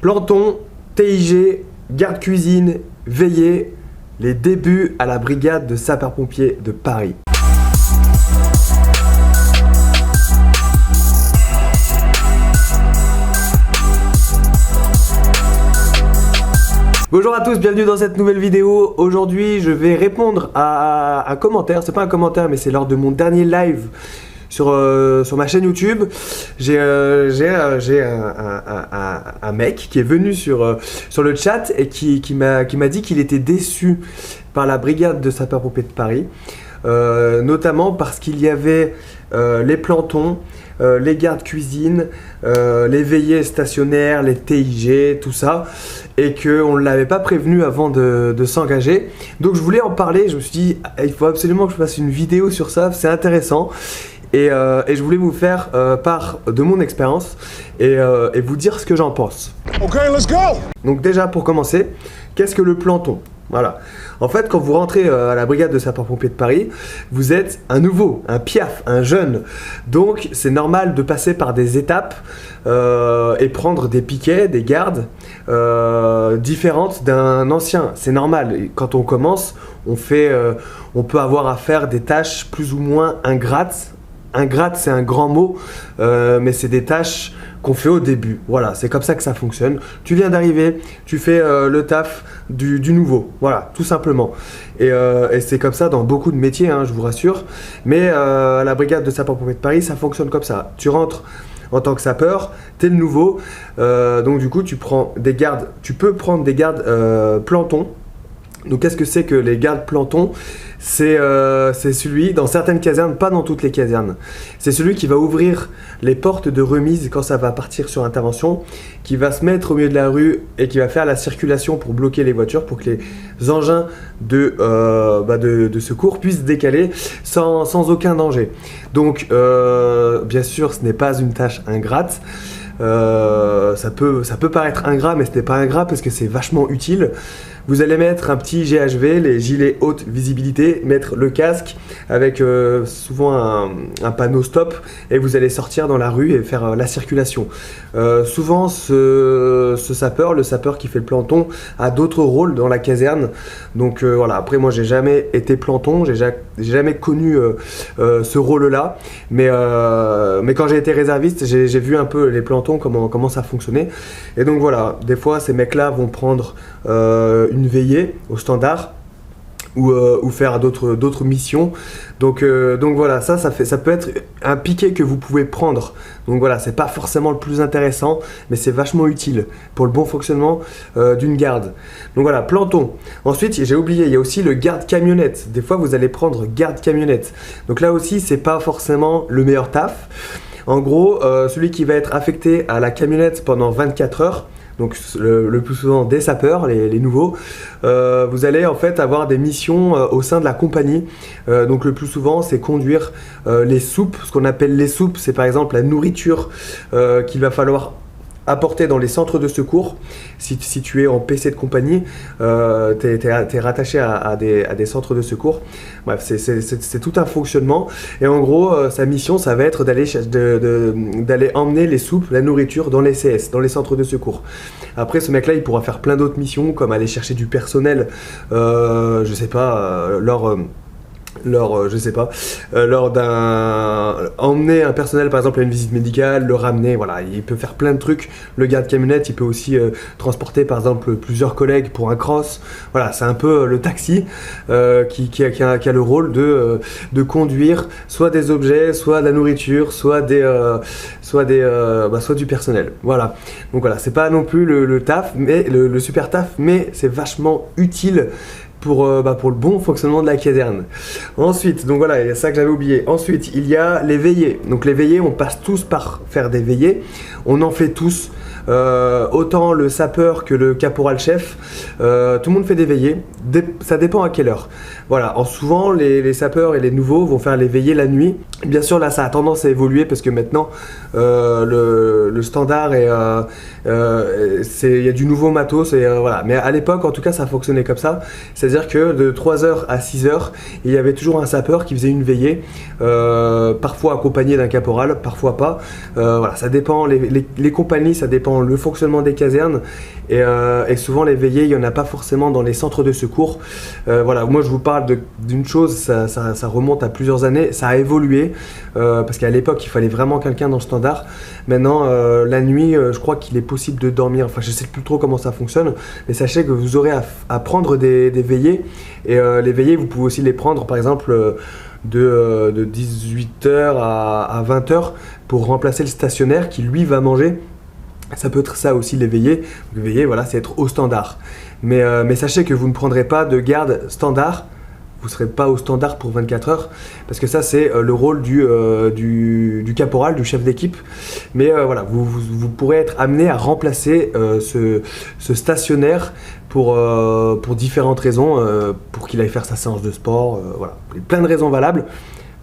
Planton, TIG, garde cuisine, veillée, les débuts à la brigade de sapeurs-pompiers de Paris. Bonjour à tous, bienvenue dans cette nouvelle vidéo. Aujourd'hui, je vais répondre à un commentaire. C'est pas un commentaire, mais c'est lors de mon dernier live sur ma chaîne YouTube. J'ai un mec qui est venu sur le chat et qui m'a dit qu'il était déçu par la brigade de sapeurs-pompiers de Paris, notamment parce qu'il y avait les plantons, les gardes cuisine, les veillées stationnaires, les TIG, tout ça, et qu'on ne l'avait pas prévenu avant de s'engager. Donc je voulais en parler, je me suis dit il faut absolument que je fasse une vidéo sur ça, c'est intéressant. Et je voulais vous faire part de mon expérience et vous dire ce que j'en pense. Ok, let's go! Donc déjà pour commencer, qu'est-ce que le planton? Voilà. En fait, quand vous rentrez à la brigade de sapeurs-pompiers de Paris, vous êtes un nouveau, un piaf, un jeune. Donc c'est normal de passer par des étapes et prendre des piquets, des gardes différentes d'un ancien. C'est normal. Et quand on commence, on peut avoir à faire des tâches plus ou moins ingrates. Ingrate, c'est un grand mot, mais c'est des tâches qu'on fait au début. Voilà, c'est comme ça que ça fonctionne. Tu viens d'arriver, tu fais le taf du nouveau. Voilà, tout simplement. Et c'est comme ça dans beaucoup de métiers, hein, je vous rassure. Mais à la brigade de sapeurs-pompiers de Paris, ça fonctionne comme ça. Tu rentres en tant que sapeur, t'es le nouveau. Donc du coup, tu prends des gardes. Tu peux prendre des gardes plantons. Donc qu'est-ce que c'est que les gardes plantons? C'est celui, dans certaines casernes, pas dans toutes les casernes, c'est celui qui va ouvrir les portes de remise quand ça va partir sur intervention, qui va se mettre au milieu de la rue et qui va faire la circulation pour bloquer les voitures, pour que les engins de secours puissent décaler sans aucun danger. Donc bien sûr, ce n'est pas une tâche ingrate. Ça peut paraître ingrat, mais ce n'est pas ingrat parce que c'est vachement utile. Vous allez mettre un petit GHV, les gilets haute visibilité, mettre le casque avec souvent un panneau stop, et vous allez sortir dans la rue et faire la circulation. Souvent le sapeur qui fait le planton, a d'autres rôles dans la caserne. Donc voilà, après moi j'ai jamais été planton, j'ai jamais connu ce rôle-là, mais quand j'ai été réserviste, j'ai vu un peu les plantons, comment ça fonctionnait. Et donc voilà, des fois ces mecs-là vont prendre une veillée au standard ou faire d'autres missions. Donc voilà, ça peut être un piquet que vous pouvez prendre. Donc voilà, c'est pas forcément le plus intéressant, mais c'est vachement utile pour le bon fonctionnement d'une garde. Donc voilà, planton. Ensuite, j'ai oublié, il y a aussi le garde camionnette. Des fois, vous allez prendre garde camionnette. Donc là aussi, c'est pas forcément le meilleur taf. En gros, celui qui va être affecté à la camionnette pendant 24 heures, donc le plus souvent des sapeurs, les nouveaux, vous allez en fait avoir des missions au sein de la compagnie. Donc le plus souvent, c'est conduire les soupes. Ce qu'on appelle les soupes, c'est par exemple la nourriture qu'il va falloir apporter dans les centres de secours. Si tu es en PC de compagnie, t'es rattaché à des centres de secours. Bref, c'est tout un fonctionnement. Et en gros, sa mission, ça va être d'aller emmener les soupes, la nourriture dans les CS, dans les centres de secours. Après, ce mec-là, il pourra faire plein d'autres missions, comme aller chercher du personnel, je sais pas, emmener un personnel par exemple à une visite médicale, le ramener, voilà, il peut faire plein de trucs. Le garde camionnette, il peut aussi transporter par exemple plusieurs collègues pour un cross. Voilà, c'est un peu le taxi qui a le rôle de conduire soit des objets, soit de la nourriture, soit du personnel. Voilà, donc voilà, c'est pas non plus le taf, mais le super taf, mais c'est vachement utile pour le bon fonctionnement de la caserne. Ensuite, donc voilà, il y a ça que j'avais oublié. Ensuite, il y a les veillées. Donc les veillées, on passe tous par faire des veillées. On en fait tous. Autant le sapeur que le caporal-chef, tout le monde fait des veillées. Ça dépend à quelle heure. Voilà, souvent les sapeurs et les nouveaux vont faire les veillées la nuit. Bien sûr, là, ça a tendance à évoluer parce que maintenant, le standard il y a du nouveau matos et voilà. Mais à l'époque, en tout cas, ça fonctionnait comme ça. C'est-à-dire que de 3h à 6h, il y avait toujours un sapeur qui faisait une veillée, parfois accompagné d'un caporal, parfois pas. Voilà, ça dépend, les compagnies, ça dépend le fonctionnement des casernes et souvent les veillées, il n'y en a pas forcément dans les centres de secours. Voilà, moi je vous parle d'une chose, ça remonte à plusieurs années, ça a évolué. Parce qu'à l'époque il fallait vraiment quelqu'un dans le standard. Maintenant la nuit je crois qu'il est possible de dormir, enfin je sais plus trop comment ça fonctionne, mais sachez que vous aurez à prendre des veillées et les veillées vous pouvez aussi les prendre par exemple de 18h à 20h pour remplacer le stationnaire qui lui va manger. Ça peut être ça aussi les veillées. Les veillées voilà, c'est être au standard, mais sachez que vous ne prendrez pas de garde standard. Vous ne serez pas au standard pour 24 heures parce que ça c'est le rôle du caporal, du chef d'équipe. Mais voilà, vous pourrez être amené à remplacer ce stationnaire pour différentes raisons, pour qu'il aille faire sa séance de sport, voilà. Il y a plein de raisons valables.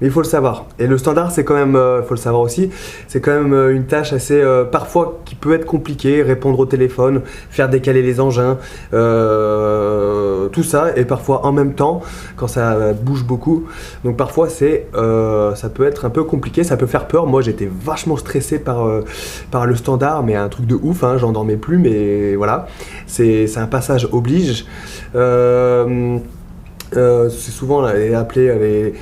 Mais il faut le savoir. Et le standard, c'est quand même, il faut le savoir aussi, c'est quand même une tâche assez, parfois, qui peut être compliquée. Répondre au téléphone, faire décaler les engins, tout ça. Et parfois en même temps, quand ça bouge beaucoup. Donc parfois, ça peut être un peu compliqué, ça peut faire peur. Moi, j'étais vachement stressé par le standard, mais un truc de ouf, hein, j'en dormais plus. Mais voilà, c'est un passage oblige. C'est souvent là, appeler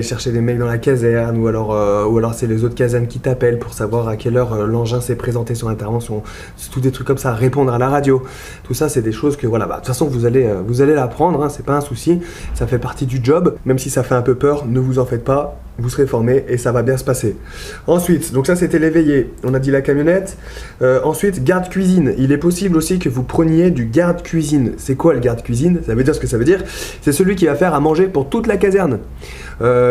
chercher des mecs dans la caserne ou alors c'est les autres casernes qui t'appellent pour savoir à quelle heure l'engin s'est présenté sur intervention. C'est tout des trucs comme ça, répondre à la radio. Tout ça, c'est des choses que voilà, de toute façon vous allez l'apprendre, hein, c'est pas un souci, ça fait partie du job. Même si ça fait un peu peur, ne vous en faites pas, vous serez formé et ça va bien se passer. Ensuite, donc ça c'était l'éveillé, on a dit la camionnette. Ensuite, garde cuisine. Il est possible aussi que vous preniez du garde cuisine. C'est quoi le garde cuisine? Ça veut dire ce que ça veut dire. C'est celui qui va faire à manger pour toute la caserne.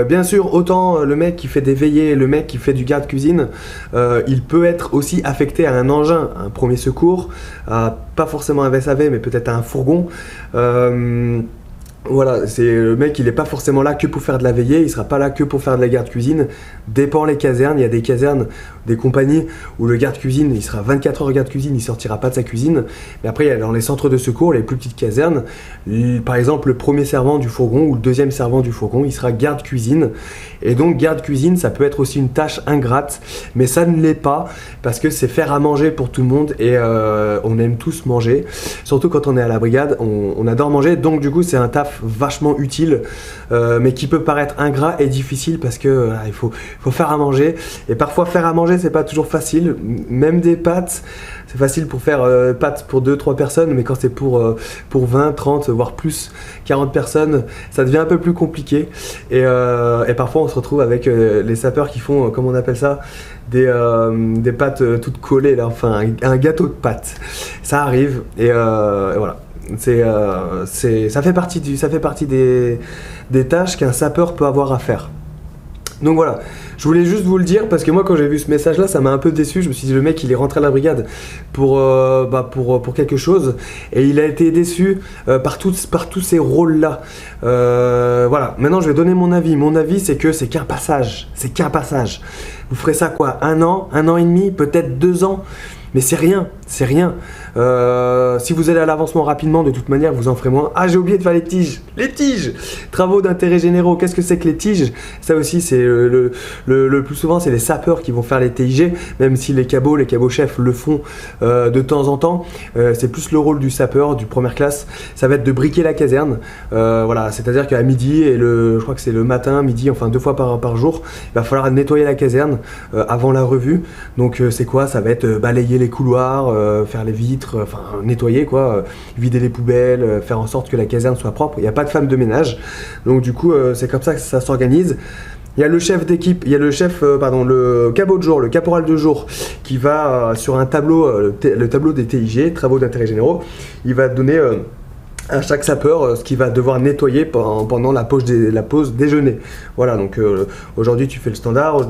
Bien sûr, autant le mec qui fait des veillées, le mec qui fait du garde cuisine, il peut être aussi affecté à un engin, à un premier secours, pas forcément un VSAV, mais peut-être à un fourgon. Voilà, c'est le mec, il n'est pas forcément là que pour faire de la veillée, il sera pas là que pour faire de la garde cuisine. Dépend les casernes, il y a des casernes, des compagnies où le garde cuisine, il sera 24 heures garde cuisine, il sortira pas de sa cuisine. Mais après, il y a dans les centres de secours, les plus petites casernes, par exemple le premier servant du fourgon ou le deuxième servant du fourgon, il sera garde cuisine. Et donc garde cuisine, ça peut être aussi une tâche ingrate, mais ça ne l'est pas parce que c'est faire à manger pour tout le monde et on aime tous manger. Surtout quand on est à la brigade, on adore manger, donc du coup c'est un taf vachement utile, mais qui peut paraître ingrat et difficile parce que il faut faire à manger. Et parfois faire à manger c'est pas toujours facile, même des pâtes. C'est facile pour faire pâtes pour 2-3 personnes, mais quand c'est pour 20, 30, voire plus, 40 personnes, ça devient un peu plus compliqué. Et parfois on se retrouve avec les sapeurs qui font, comment on appelle ça, des pâtes toutes collées, là, enfin un gâteau de pâtes. Ça arrive, et voilà. Ça fait partie des tâches qu'un sapeur peut avoir à faire. Donc voilà, je voulais juste vous le dire parce que moi quand j'ai vu ce message là ça m'a un peu déçu. Je me suis dit le mec il est rentré à la brigade pour quelque chose et il a été déçu par tous ces rôles là. Voilà, maintenant je vais donner mon avis. Mon avis c'est que c'est qu'un passage, Vous ferez ça quoi, 1 an, 1 an et demi, peut-être 2 ans. Mais c'est rien. Si vous allez à l'avancement rapidement, de toute manière, vous en ferez moins. Ah, j'ai oublié de faire les tiges. Les tiges! Travaux d'intérêt généraux. Qu'est-ce que c'est que les tiges? Ça aussi, c'est le plus souvent, c'est les sapeurs qui vont faire les TIG, même si les cabots chefs le font de temps en temps. C'est plus le rôle du sapeur, du première classe. Ça va être de briquer la caserne. Voilà, c'est-à-dire qu'à midi et je crois que c'est le matin, midi, enfin 2 fois par jour, il va falloir nettoyer la caserne avant la revue. Donc c'est quoi? Ça va être balayer les couloirs, faire les vitres, enfin nettoyer quoi, vider les poubelles, faire en sorte que la caserne soit propre. Il n'y a pas de femme de ménage, donc du coup c'est comme ça que ça s'organise. Il y a le chef d'équipe, il y a le cabot de jour, le caporal de jour, qui va sur un tableau, le tableau des TIG, travaux d'intérêt généraux, il va donner à chaque sapeur ce qu'il va devoir nettoyer pendant la pause déjeuner. Voilà, donc aujourd'hui tu fais le standard,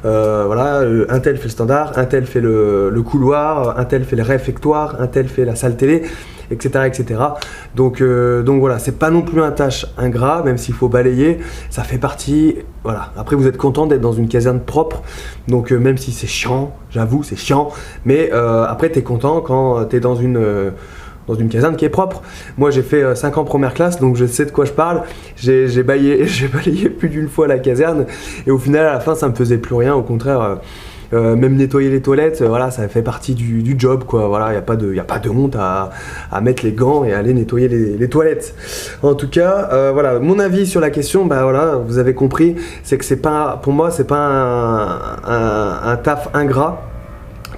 voilà, un tel fait le standard, un tel fait le couloir, un tel fait le réfectoire, un tel fait la salle télé. etc. etc. Donc voilà, c'est pas non plus un tâche ingrat, même s'il faut balayer, ça fait partie, voilà. Après vous êtes content d'être dans une caserne propre, donc même si c'est chiant, j'avoue c'est chiant, mais après t'es content quand t'es dans une caserne qui est propre. Moi j'ai fait 5 ans première classe, donc je sais de quoi je parle. J'ai balayé plus d'une fois la caserne, et au final à la fin ça me faisait plus rien, au contraire. Même nettoyer les toilettes, voilà, ça fait partie du job, quoi. Voilà, il n'y a pas de honte à mettre les gants et aller nettoyer les toilettes. En tout cas, voilà, mon avis sur la question, bah voilà, vous avez compris, c'est que c'est pas, pour moi, c'est pas un taf ingrat,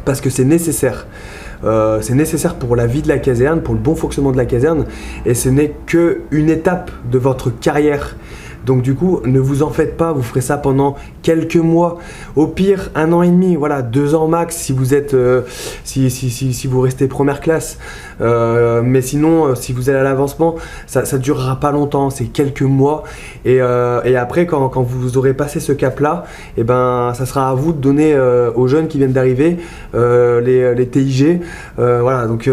parce que c'est nécessaire. C'est nécessaire pour la vie de la caserne, pour le bon fonctionnement de la caserne, et ce n'est qu'une étape de votre carrière. Donc du coup, ne vous en faites pas, vous ferez ça pendant quelques mois, au pire 1 an et demi, voilà, 2 ans max si vous êtes, si vous restez première classe. Mais sinon, si vous êtes à l'avancement, ça durera pas longtemps, c'est quelques mois. Et après, quand vous aurez passé ce cap-là, et ben, ça sera à vous de donner aux jeunes qui viennent d'arriver les TIG. Voilà, donc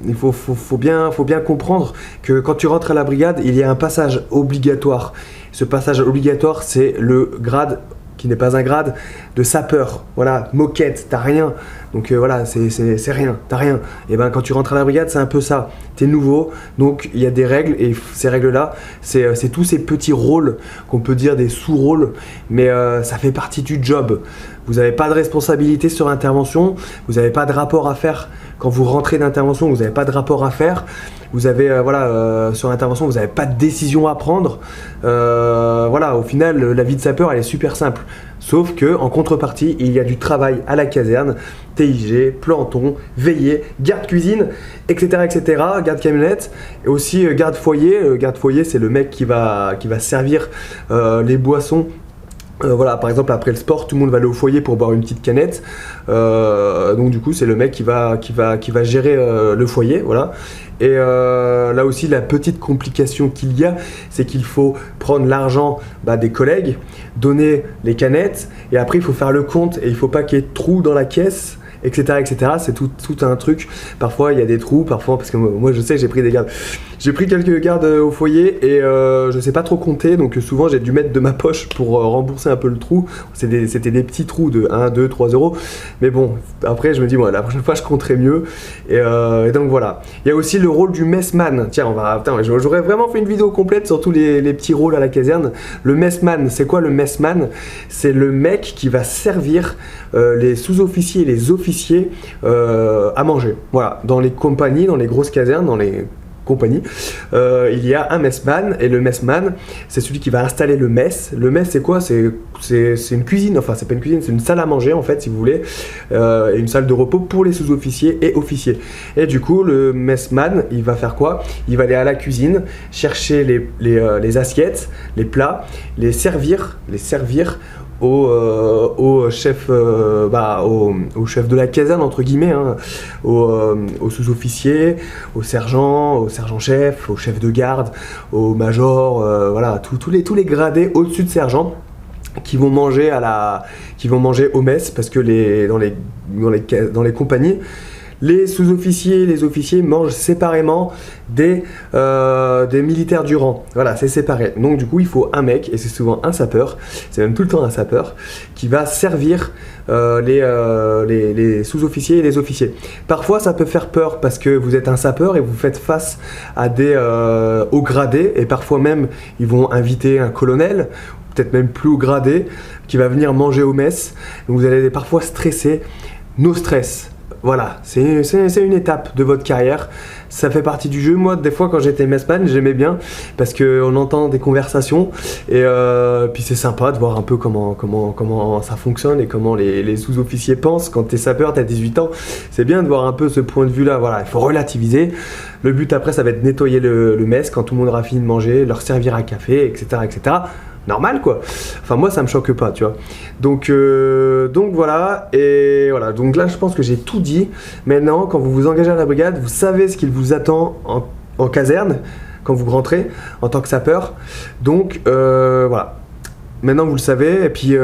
il faut bien comprendre que quand tu rentres à la brigade, il y a un passage obligatoire. Ce passage obligatoire, c'est le grade qui n'est pas un grade de sapeur. Voilà, moquette, t'as rien. Donc voilà, c'est rien, t'as rien. Et ben quand tu rentres à la brigade, c'est un peu ça. T'es nouveau, donc il y a des règles, et ces règles-là, c'est tous ces petits rôles qu'on peut dire des sous-rôles, mais ça fait partie du job. Vous n'avez pas de responsabilité sur l'intervention, vous n'avez pas de rapport à faire. Quand vous rentrez d'intervention, vous n'avez pas de rapport à faire. Vous avez, sur l'intervention, vous n'avez pas de décision à prendre. Voilà, au final, la vie de sapeur, elle est super simple. Sauf que en contrepartie, il y a du travail à la caserne, TIG, planton, veillée, garde cuisine, etc., etc., garde camionnette, et aussi garde foyer. Garde foyer, c'est le mec qui va servir les boissons. Voilà, par exemple après le sport, tout le monde va aller au foyer pour boire une petite canette. Donc du coup, c'est le mec qui va gérer le foyer, voilà. Et là aussi, la petite complication qu'il y a, c'est qu'il faut prendre l'argent des collègues, donner les canettes, et après il faut faire le compte, et il faut pas qu'il y ait de trous dans la caisse, etc., etc. C'est tout un truc. Parfois il y a des trous, parfois, parce que moi je sais, j'ai pris des gardes. J'ai pris quelques gardes au foyer, et je sais pas trop compter, donc souvent j'ai dû mettre de ma poche pour rembourser un peu le trou. C'était des petits trous de 1, 2, 3 euros. Mais bon, après je me dis, bon, la prochaine fois je compterai mieux. Et donc voilà. Il y a aussi le rôle du messman. Tiens, j'aurais vraiment fait une vidéo complète sur tous les petits rôles à la caserne. Le messman, c'est quoi le messman? C'est le mec qui va servir les sous-officiers et les officiers à manger. Voilà, dans les compagnies, dans les grosses casernes, dans les compagnie, il y a un messman, et le messman, c'est celui qui va installer le mess. Le mess, c'est quoi? C'est une cuisine, enfin c'est pas une cuisine, c'est une salle à manger en fait, si vous voulez, et une salle de repos pour les sous-officiers et officiers. Et du coup, le messman, il va faire quoi? Il va aller à la cuisine, chercher les assiettes, les plats, les servir au chef de la caserne, entre guillemets, hein, au sous-officier, au sergent-chef, au chef de garde, au major, voilà, tous les gradés au-dessus de sergent qui vont manger au mess, parce que dans les compagnies, les sous-officiers et les officiers mangent séparément des militaires du rang. Voilà, c'est séparé. Donc du coup, il faut un mec, et c'est souvent un sapeur, c'est même tout le temps un sapeur, qui va servir les sous-officiers et les officiers. Parfois, ça peut faire peur parce que vous êtes un sapeur et vous faites face à des hauts gradés, et parfois même, ils vont inviter un colonel, peut-être même plus haut gradé, qui va venir manger au mess. Donc vous allez parfois stresser. No stress. Voilà, c'est une étape de votre carrière, ça fait partie du jeu. Moi, des fois, quand j'étais messman, j'aimais bien, parce qu'on entend des conversations, et puis c'est sympa de voir un peu comment ça fonctionne, et comment les sous-officiers pensent. Quand t'es sapeur, t'as 18 ans, c'est bien de voir un peu ce point de vue-là. Voilà, il faut relativiser. Le but après, ça va être de nettoyer le mess quand tout le monde aura fini de manger, leur servir un café, etc., etc. Normal quoi. Enfin moi ça me choque pas, tu vois. Donc voilà, et voilà. Donc là je pense que j'ai tout dit. Maintenant quand vous vous engagez à la brigade, vous savez ce qu'il vous attend en caserne quand vous rentrez en tant que sapeur. Donc voilà. Maintenant vous le savez, et puis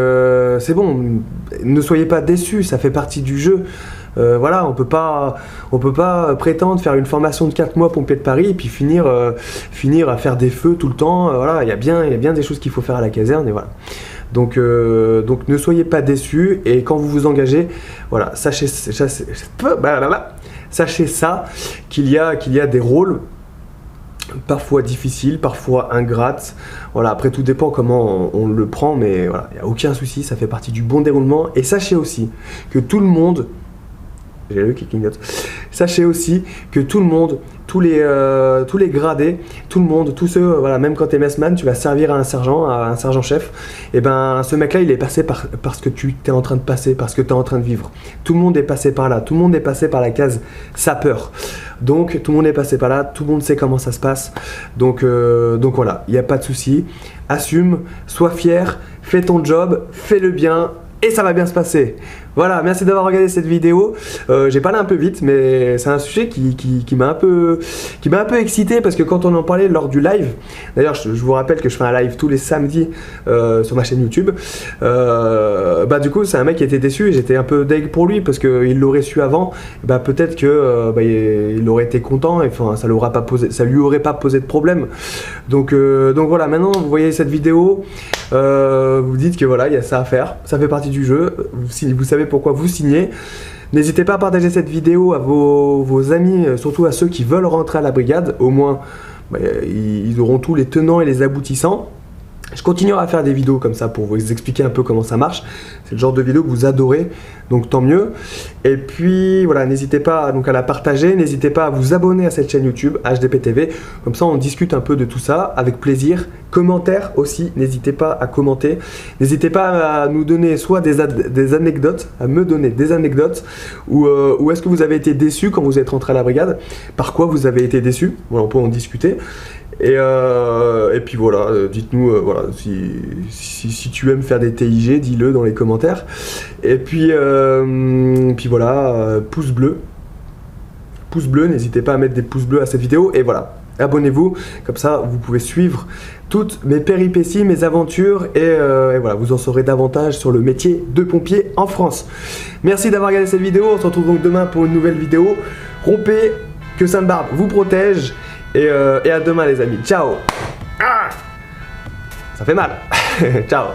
c'est bon, ne soyez pas déçus, ça fait partie du jeu. Voilà, on peut pas prétendre faire une formation de 4 mois pompier de Paris et puis finir à faire des feux tout le temps. Voilà, il y a bien des choses qu'il faut faire à la caserne et voilà. Donc ne soyez pas déçus et quand vous vous engagez, voilà, sachez ça qu'il y a des rôles parfois difficiles, parfois ingrates. Voilà, après tout dépend comment on le prend, mais voilà, il n'y a aucun souci, ça fait partie du bon déroulement. Et sachez aussi que tout le monde, j'ai lu qui clignote. Sachez aussi que tout le monde, tous les gradés, tout le monde, tous ceux, voilà, même quand t'es messman, tu vas servir à un sergent-chef, et ben ce mec-là, il est passé par ce que tu es en train de passer, par ce que tu es en train de vivre. Tout le monde est passé par là, tout le monde est passé par la case sapeur. Donc tout le monde est passé par là, tout le monde sait comment ça se passe. Donc voilà, il n'y a pas de souci. Assume, sois fier, fais ton job, fais-le bien. Et ça va bien se passer. Voilà, merci d'avoir regardé cette vidéo. J'ai parlé un peu vite, mais c'est un sujet qui m'a un peu excité parce que quand on en parlait lors du live, d'ailleurs je vous rappelle que je fais un live tous les samedis sur ma chaîne YouTube. Bah du coup c'est un mec qui était déçu et j'étais un peu deg pour lui parce qu'il l'aurait su avant. Bah peut-être que il aurait été content et enfin ça lui aurait pas posé de problème. Donc voilà, maintenant vous voyez cette vidéo, vous dites que voilà il y a ça à faire, ça fait partie du jeu. Vous savez pourquoi vous signez. N'hésitez pas à partager cette vidéo à vos amis, surtout à ceux qui veulent rentrer à la brigade. Au moins, ils auront tous les tenants et les aboutissants. Je continuerai à faire des vidéos comme ça pour vous expliquer un peu comment ça marche. C'est le genre de vidéo que vous adorez, donc tant mieux. Et puis voilà, n'hésitez pas donc à la partager, n'hésitez pas à vous abonner à cette chaîne YouTube HDPTV. Comme ça, on discute un peu de tout ça avec plaisir. Commentaires aussi, n'hésitez pas à commenter. N'hésitez pas à nous donner soit des anecdotes, à me donner des anecdotes, ou est-ce que vous avez été déçu quand vous êtes rentré à la brigade? Par quoi vous avez été déçu? Voilà, on peut en discuter. Et puis voilà, dites-nous voilà, si tu aimes faire des TIG, dis-le dans les commentaires. Et puis voilà, pouce bleu, n'hésitez pas à mettre des pouces bleus à cette vidéo. Et voilà, abonnez-vous, comme ça vous pouvez suivre toutes mes péripéties, mes aventures et voilà, vous en saurez davantage sur le métier de pompier en France. Merci d'avoir regardé cette vidéo, on se retrouve donc demain pour une nouvelle vidéo. Rompez, que Sainte-Barbe vous protège. Et à demain les amis, ciao. Ça fait mal. Ciao.